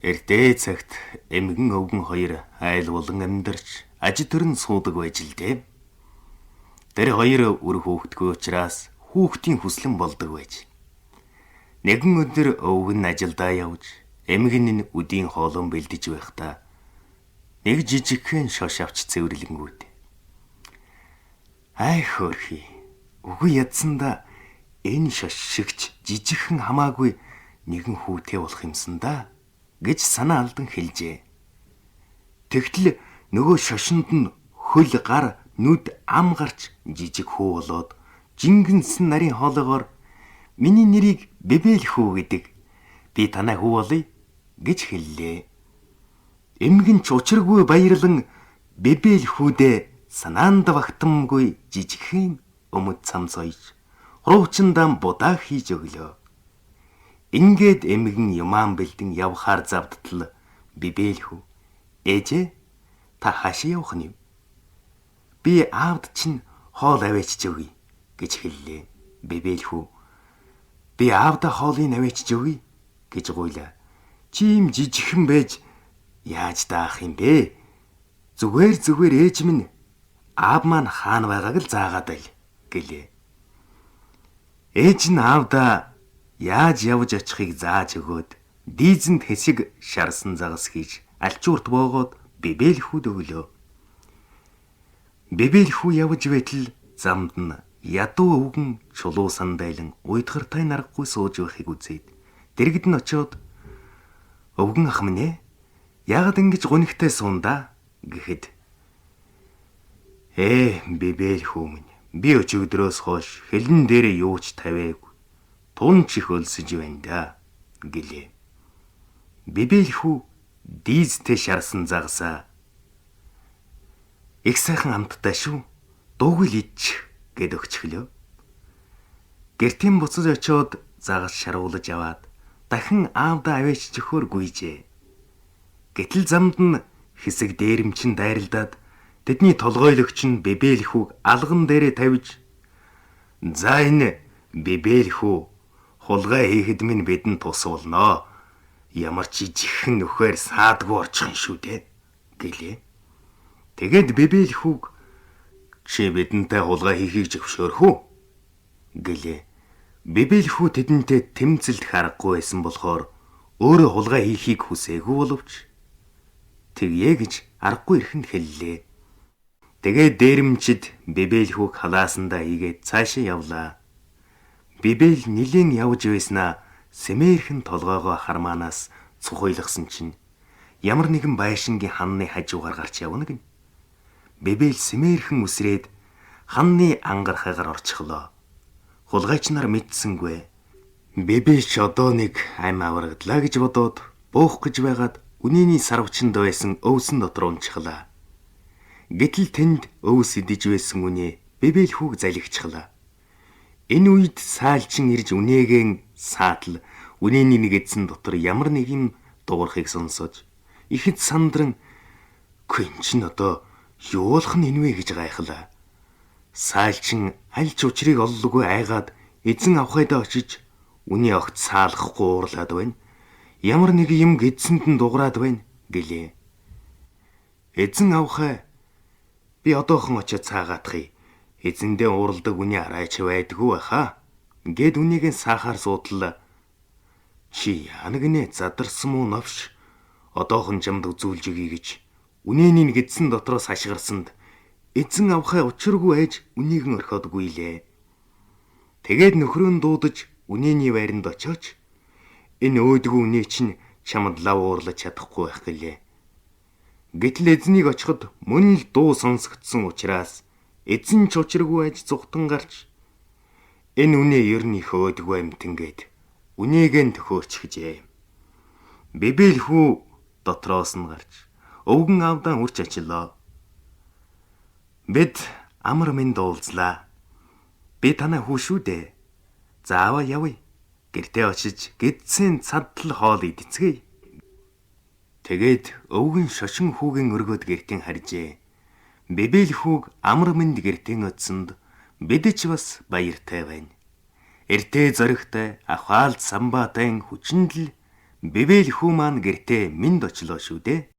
Эрдээ цагт эмгэн өвгөн хоёр айл болон амьдарч аж төрн суудаг байж л дээ. Тэр хоёр үр хүүхдгүй учраас хүүхдийн хүслэн болдог байж. Нэгэн өдөр өвгөн ажилдаа явж эмгэн нь үдийн хоолон бэлдэж байхдаа нэг жижигхэн шош авч цэвэрлэнгүүт. Ай хөөрхий. Үгүй ядсанда энэ шош шигч жижигхэн хамаагүй нэгэн хүүтэй болох юмсан да гэж санаа алдан хэлжээ. Тэгтэл нөгөө шошинд нь хөл гар нүд ам гарч жижиг хүү болоод жингэнсэн нарийн хоолоогоор миний нэрийг Бэбэл хүү гэдэг. Би танай хүү болъё гэж хэллээ. Эмгэн ч учиргүй баярлан Бэбэл хүүдээ санаанд багтамгүй жижигхэн өмд цам сойж хуруучин дан будаа хийж өглөө. Ингээд эмгэн юмаан бэлдэн явхаар завдтал Бэбэл хүү ээжээ та хаашаа явах нь вэ? Би аавд чинь хоол аваачж өгье гэж хэллээ. Бэбэл хүү би аавда хоолыг аваачж өгье гэж гуйлаа. Чи юм жижигхэн байж яаж даах юм бэ? Зүгээр ээж минь аав маань хаана байгааг л заагаад байл гэлээ. Ээж нь аавда яаж явж очихыг зааж өгөөд дийзэнд хэсэг шарсан загас хийж алчуурт боогоод Бэбэл хүүд өглөө. Бэбэл хүү явж байтал замд нь ядуу өвгөн чулуу сандайлан уйдгартай наргагүй сууж байхыг үзээд дэргэд нь очиод өвгөн ах минь ээ яагаад ингэж гунигтай суунда гэхэд Бэбэл хүү минь би өчигдрөөс хойш хэлэн дээрээ юу ч тавиагүй тун чих өлсөж байна да гэлээ. Бэбэл хүү дийзтэй шарсан загсаа их сайхан амттай шүү дуугүй л идчих гэд өгчихлөө. Гэртийн буцаж очиод загас шаруулж аваад дахин аавда аваач чөхөр гүйжээ. Гэтэл замд нь хэсэг дээрэмчин дайралдаад тэдний толгойлогч нь Бэбэл хүүг алган дээрээ тавьж за энэ Бэбэл хүү хулгай хийхэд минь бидэнд тус болно. Ямар ч жижигхэн нөхөр саадгүй орчих юм шүү дээ гэлээ. Тэгэд Бэбэл хүүг чи бидэнтэй хулгай хийхийг зөвшөөрөх үү гэлээ. Бэбэл хүү тэдэнтэй тэмцэлд харахгүй байсан болохоор өөрөө хулгай хийхийг хүсээгүй боловч тэгье гэж аргагүй эрхэнд хэллээ. Тэгээд дээрэмчид Бэбэл хүүг халаасандаа хийгээд цаашаа явлаа. Бэбэл нилийн явж байснаа сэмээрхэн толгоогоо хармаанаас цухойлгсон чинь ямар нэгэн байшингийн ханны хажуугаар гарч явна гин. Бэбэл сэмээрхэн үсрээд ханны ангархаагаар орчихлоо. Хулгайч нар мэдсэнгүй. Бэбэл ч одоо нэг ам авраглаа гэж бодоод буух гэж байгаад үнийний сарвчанд байсан өвсөн дотор унчихлаа. Гэтэл тэнд өвс идэж байсан үнэ Бэбэл хүүг залгичихлаа. Энэ үед саалчин ирж үнээгэн саатал үнэний нэг эзэн дотор ямар нэг юм дуурахыг сонсож ихэд сандран "Гүн одоо юу болох нь энэ вэ" гэж гайхлаа. Саалчин аль ч учрыг оллогүй айгаад эзэн авхайдаа очиж үний огт саалахгүй уурлаад байна. Ямар нэг юм гэдсэнд нь дуграад байна гэлээ. Эзэн авхай би одоохон очиж цаагаатхыг. Эзэндээ уурладаг үний арайч байдгүй байхаа. Гэд үнийгэн саахаар суудлаа. Чи янагнэ задарсан муу новш одоохон жамд үзүүлж өгье гэж үнэний гэдсэн дотроос хашгирсанд эзэн авхай учиргүй ээж үнийгэн орхиодгүй лээ. Тэгээд нөхрөө дуудаж үнэний байранд очооч энэ өөдгөө үнэ чинь чамд лав уурлаж чадахгүй байх гэлээ. Гэтэл эзнийг очиход мөн л дуу сонсогдсон учраас эзэн ч учиргүй аж зүхтан гарч энэ үнэ ер нь их өөдгөө амтангээд үнээгэн төхөөрчихжээ. Бэбэл хүү дотроос нь гарч өвгөн аавдаа үрч очлоо. Бид амар минь дуулзлаа. Би танай хүү шүү дээ. Заавал явъя. Гэртээ очиж гэдсэн цадтал хоол идэцгээе. Тэгээд өвгөн шошин хүүгийн өргөд гэртийн харжээ. Бэбэл хүүг амар минь гэртийн өтсөнд бид ч бас баяртай байна. Эртээ зоригтой ахаалт самбаатай хүчиндэл Бибел хүү маань гэртээ минд очлоо шүү дээ.